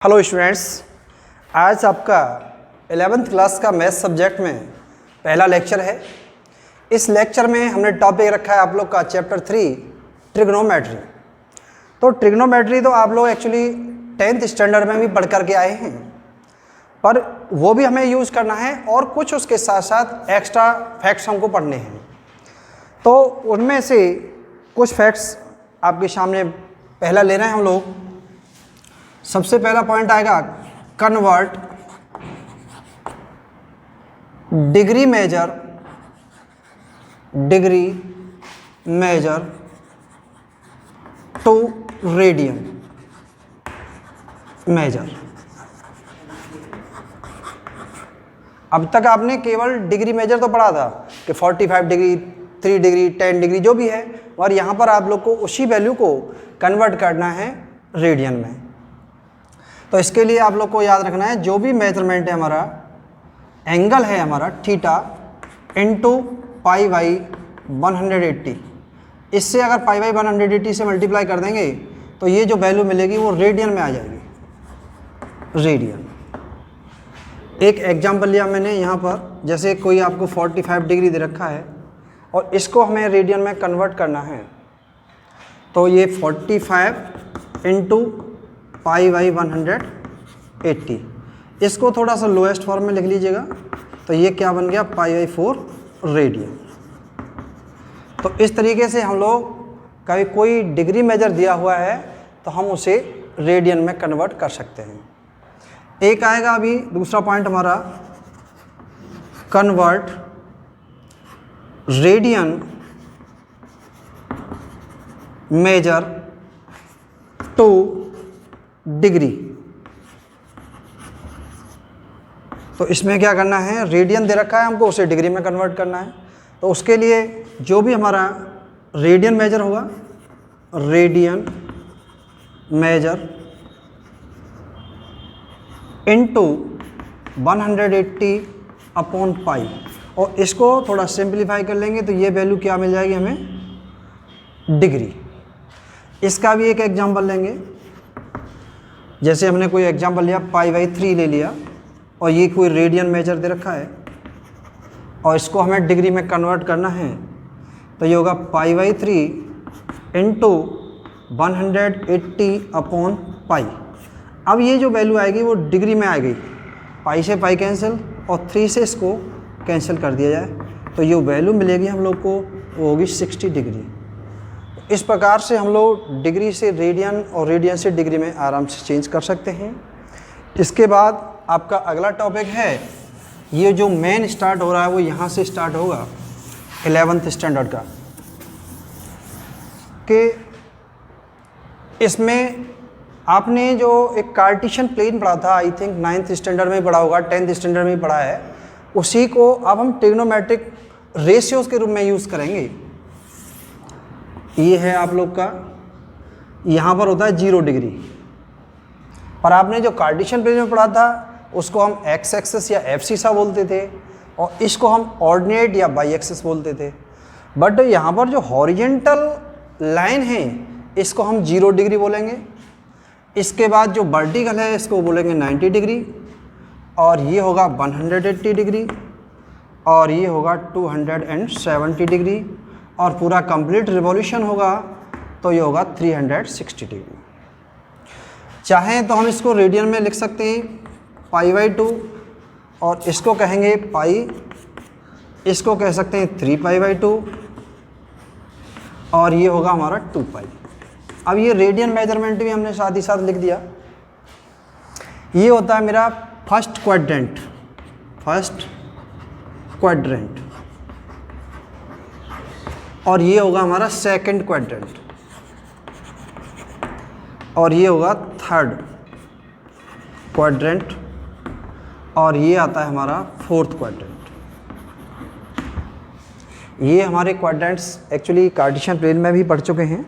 Hello students, आज आपका 11th class का मैथ सब्जेक्ट में पहला लेक्चर है। इस लेक्चर में हमने टॉपिक रखा है आप लोग का चैप्टर 3 ट्रिग्नोमेट्री। तो ट्रिग्नोमेट्री तो आप लोग एक्चुअली 10th स्टैंडर्ड में भी पढ़ करके आए हैं, पर वो भी हमें यूज़ करना है और कुछ उसके साथ साथ एक्स्ट्रा फैक्ट्स हमको पढ़ने हैं। तो उनमें से कुछ फैक्ट्स आपके सामने पहला ले रहे हैं हम लोग। सबसे पहला पॉइंट आएगा convert degree measure to radian measure. अब तक आपने केवल डिग्री मेजर तो पढ़ा था कि 45 डिग्री, 3 डिग्री, 10 डिग्री जो भी है, और यहाँ पर आप लोग को उसी वैल्यू को कन्वर्ट करना है रेडियन में। तो इसके लिए आप लोग को याद रखना है जो भी मेजरमेंट है हमारा, एंगल है हमारा थीटा इंटू पाई बाई 180, इससे अगर पाई बाई 180 से मल्टीप्लाई कर देंगे तो ये जो वैल्यू मिलेगी वो रेडियन में आ जाएगी। रेडियन। एक एग्जांपल लिया मैंने यहाँ पर, जैसे कोई आपको 45 डिग्री दे रखा है और इसको हमें रेडियन में कन्वर्ट करना है, तो ये 45 इंटू पाई बाई 180, इसको थोड़ा सा लोएस्ट फॉर्म में लिख लीजिएगा, तो ये क्या बन गया, पाई बाई 4 रेडियन। तो इस तरीके से हम लोग कभी कोई डिग्री मेजर दिया हुआ है तो हम उसे रेडियन में कन्वर्ट कर सकते हैं। एक आएगा अभी दूसरा पॉइंट हमारा, convert radian major two degree. तो इसमें क्या करना है, रेडियन दे रखा है हमको, उसे डिग्री में कन्वर्ट करना है। तो उसके लिए जो भी हमारा रेडियन मेजर होगा, radian major into 180 upon pi, और इसको थोड़ा सिंप्लीफाई कर लेंगे तो ये वैल्यू क्या मिल जाएगी हमें, डिग्री। इसका भी एक एग्जांपल लेंगे, जैसे हमने कोई एग्जांपल लिया पाई बाई 3 ले लिया, और ये कोई रेडियन मेजर दे रखा है और इसको हमें डिग्री में कन्वर्ट करना है, तो ये होगा pi by 3 into 180 upon pi. अब ये जो वैल्यू आएगी वो डिग्री में आ गई, पाई से पाई कैंसिल और 3 से इसको कैंसिल कर दिया जाए, तो ये वैल्यू मिलेगी हम लोग को, वो होगी 60 डिग्री। इस प्रकार से हम लोग डिग्री से रेडियन और रेडियन से डिग्री में आराम से चेंज कर सकते हैं। इसके बाद आपका अगला टॉपिक है, ये जो मेन स्टार्ट हो रहा है वो यहाँ से स्टार्ट होगा 11th स्टैंडर्ड का, कि इसमें आपने जो एक कार्टेशियन प्लेन पढ़ा था, आई थिंक 9th स्टैंडर्ड में पढ़ा होगा, 10th स्टैंडर्ड में पढ़ा है, उसी को अब हम ट्रिग्नोमेट्रिक रेशियोज के रूप में यूज़ करेंगे। ये है आप लोग का, यहाँ पर होता है 0 डिग्री, पर आपने जो कार्टेशियन प्लेन में पढ़ा था उसको हम एक्स एक्सिस या एफ सीसा बोलते थे, और इसको हम ऑर्डिनेट या बाई एक्सिस बोलते थे। बट यहाँ पर जो हॉरिजेंटल लाइन है इसको हम 0 डिग्री बोलेंगे। इसके बाद जो वर्टिकल है इसको बोलेंगे 90 डिग्री, और ये होगा 180 डिग्री, और ये होगा 270 डिग्री, और पूरा कंप्लीट रिवॉल्यूशन होगा तो ये होगा 360 डिग्री। चाहें तो हम इसको रेडियन में लिख सकते हैं पाई बाई 2, और इसको कहेंगे पाई, इसको कह सकते हैं 3 पाई बाई 2, और ये होगा हमारा 2 पाई। अब ये रेडियन मेजरमेंट भी हमने साथ ही साथ लिख दिया। ये होता है मेरा फर्स्ट क्वाड्रेंट, और ये होगा हमारा सेकंड क्वाड्रेंट, और ये होगा थर्ड क्वाड्रेंट, और ये आता है हमारा फोर्थ क्वाड्रेंट। ये हमारे क्वाड्रेंट्स एक्चुअली कार्टेशियन प्लेन में भी पढ़ चुके हैं,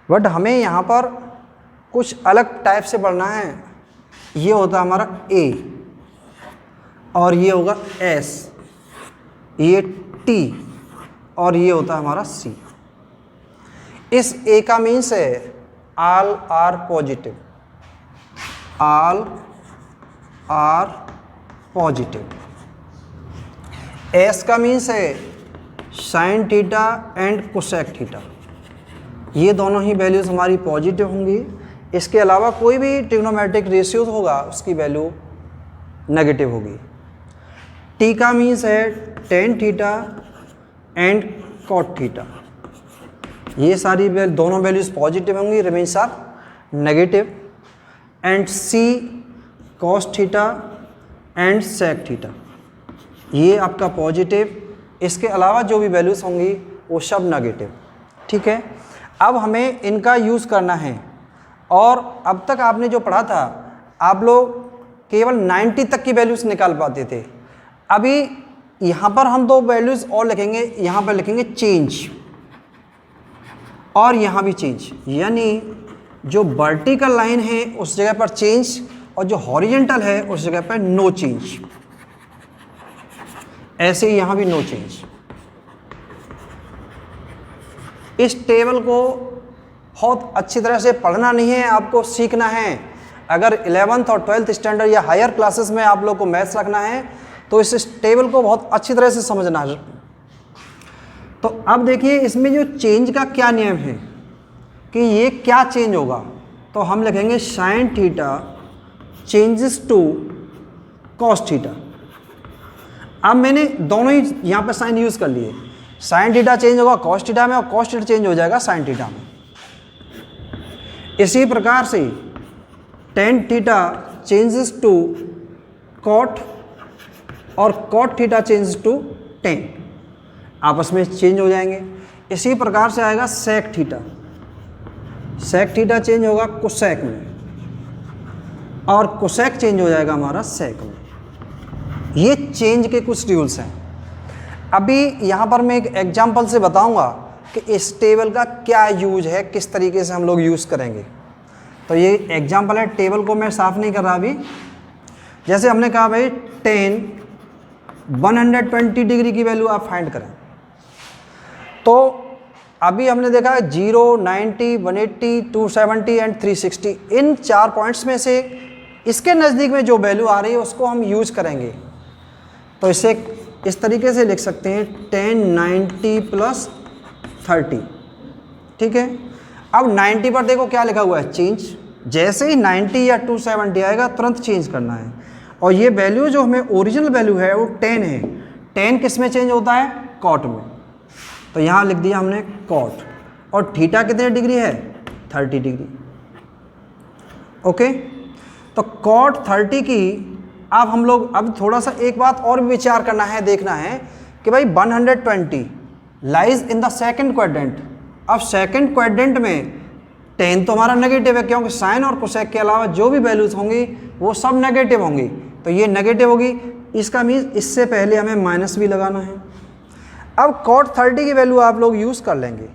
बट हमें यहाँ पर कुछ अलग टाइप से पढ़ना है। ये होता है हमारा ए, और ये होगा एस, ये टी, और ये होता है हमारा सी। इस ए का मीन्स है all are positive, all are positive. S का मीन्स है sine theta and cosec theta, ये दोनों ही वैल्यूज़ हमारी पॉजिटिव होंगी। इसके अलावा कोई भी ट्रिग्नोमेट्रिक रेशियोज होगा उसकी वैल्यू नेगेटिव होगी। टी का मीन्स है tan theta and cot theta, ये सारी दोनों वैल्यूज़ पॉजिटिव होंगी, remains are negative. And C cos theta and sec theta, ये आपका पॉजिटिव। इसके अलावा जो भी वैल्यूज़ होंगी वो सब नेगेटिव। ठीक है, अब हमें इनका यूज़ करना है। और अब तक आपने जो पढ़ा था आप लोग केवल 90 तक की वैल्यूज़ निकाल पाते थे। अभी यहाँ पर हम दो वैल्यूज़ और लिखेंगे, यहाँ पर लिखेंगे चेंज और यहाँ भी चेंज, यानी जो वर्टिकल लाइन है उस जगह पर चेंज और जो हॉरिजेंटल है उस जगह पर नो चेंज। ऐसे ही यहाँ भी नो चेंज। इस टेबल को बहुत अच्छी तरह से पढ़ना नहीं है, आपको सीखना है। अगर 11th और 12th स्टैंडर्ड या हायर क्लासेस में आप लोग को मैथ्स रखना है तो इस टेबल को बहुत अच्छी तरह से समझना है। तो अब देखिए इसमें जो चेंज का क्या नियम है कि ये क्या चेंज होगा, तो हम लिखेंगे sine theta changes to cos theta. अब मैंने दोनों ही यहाँ पर साइन यूज़ कर लिए, साइन थीटा चेंज होगा कॉस थीटा में और कॉस थीटा चेंज हो जाएगा साइन थीटा में। इसी प्रकार से tan theta changes to cot और cot theta changes to tan, आपस में चेंज हो जाएंगे। इसी प्रकार से आएगा sec theta, sec theta change होगा कोसेक में और कोसेक चेंज हो जाएगा हमारा सेक में। ये चेंज के कुछ रूल्स हैं। अभी यहाँ पर मैं एक एग्जांपल से बताऊंगा कि इस टेबल का क्या यूज है, किस तरीके से हम लोग यूज़ करेंगे। तो ये एग्जांपल है, टेबल को मैं साफ़ नहीं कर रहा अभी। जैसे हमने कहा भाई 10 120 डिग्री की वैल्यू आप फाइंड करें, तो अभी हमने देखा 0, 90, 180, 270 एंड 360, इन 4 पॉइंट्स में से इसके नज़दीक में जो वैल्यू आ रही है उसको हम यूज़ करेंगे। तो इसे इस तरीके से लिख सकते हैं 10 90 प्लस 30। ठीक है, अब 90 पर देखो क्या लिखा हुआ है, चेंज। जैसे ही 90 या 270 आएगा तुरंत चेंज करना है। और ये वैल्यू जो हमें ओरिजिनल वैल्यू है वो 10 है। 10 किस में चेंज होता है, कॉट में, तो यहाँ लिख दिया हमने कॉट। और थीटा कितने डिग्री है, 30 डिग्री। ओके, तो कॉट 30 की अब हम लोग अब थोड़ा सा एक बात और भी विचार करना है, देखना है कि भाई 120 lies in the second quadrant. अब सेकंड क्वाड्रेंट में 10 तो हमारा नेगेटिव है, क्योंकि साइन और कोसेक के अलावा जो भी वैल्यूज होंगी वो सब नेगेटिव होंगी, तो ये नेगेटिव होगी। इसका मीन्स इससे पहले हमें माइनस भी लगाना है। अब कॉट 30 की वैल्यू आप लोग यूज़ कर लेंगे,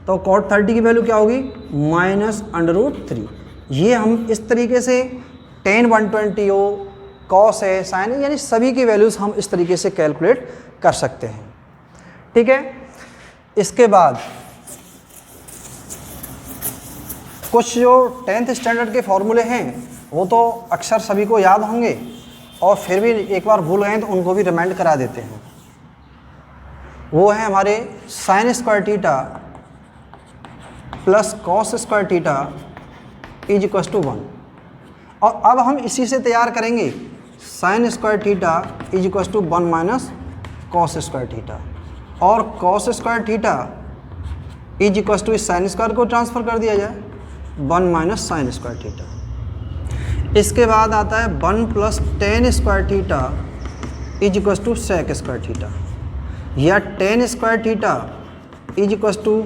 तो कॉट 30 की वैल्यू क्या होगी, -√3। ये हम इस तरीके से 10 120 हो, कॉस है, साइन है, यानी सभी की वैल्यूज़ हम इस तरीके से कैलकुलेट कर सकते हैं। ठीक है, इसके बाद कुछ जो 10th स्टैंडर्ड के फॉर्मूले हैं वो तो अक्सर सभी को याद होंगे, और फिर भी एक बार भूल गए तो उनको भी रिमाइंड करा देते हैं। वो है हमारे sine square theta plus cos square theta is equal to 1। और अब हम इसी से तैयार करेंगे sine square theta is equal to 1 minus cos square theta, और cos square theta is equal to इस साइन स्क्वायर को ट्रांसफ़र कर दिया जाए 1 माइनस साइन स्क्वायर थीटा। इसके बाद आता है 1 plus tan square theta is equal to sec square theta, या tan square theta is equal to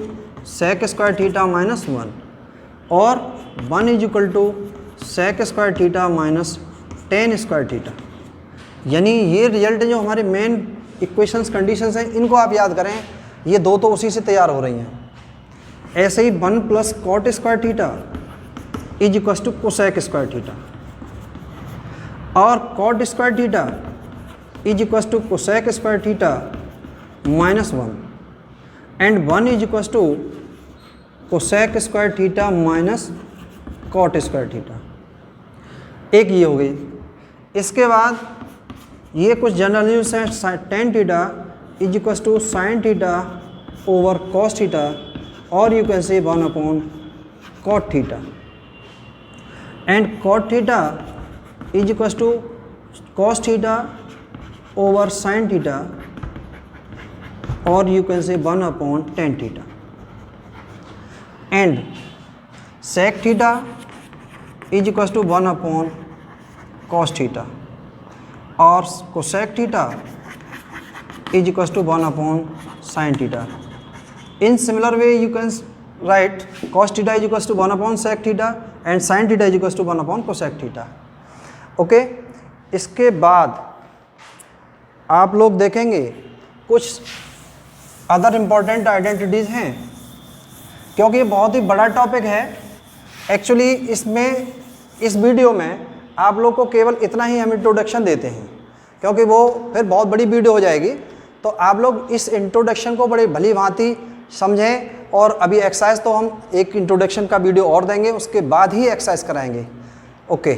sec square theta minus 1, और 1 is equal to sec square theta minus tan square theta. यानी ये result जो हमारे main equations conditions हैं इनको आप याद करें, ये दो तो उसी से तैयार हो रही हैं। ऐसे ही 1 plus cot square theta is equal to cosec square theta, और cot square theta is equal to cosec square theta minus 1, and 1 is equal to cosec square theta minus cot square theta. एक ये हो गई। इसके बाद ये कुछ general use हैं, tan theta is equal to sine theta over cos theta, और you can say 1 upon cot theta, and cot theta is equal to cos theta over sine theta, और you can say 1 upon tan theta, and sec theta is equal to 1 upon cos theta, और cosec theta is equal to 1 upon sine theta. In similar way you can write cos theta is equal to 1 upon sec theta and sine theta is equal to 1 upon cosec theta. Okay, इसके बाद आप लोग देखेंगे कुछ other important identities हैं, क्योंकि ये बहुत ही बड़ा टॉपिक है। एक्चुअली इसमें इस वीडियो में आप लोग को केवल इतना ही हम इंट्रोडक्शन देते हैं, क्योंकि वो फिर बहुत बड़ी वीडियो हो जाएगी। तो आप लोग इस इंट्रोडक्शन को बड़ी भली भांति समझें, और अभी एक्सरसाइज तो हम एक इंट्रोडक्शन का वीडियो और देंगे, उसके बाद ही एक्सरसाइज कराएंगे। ओके।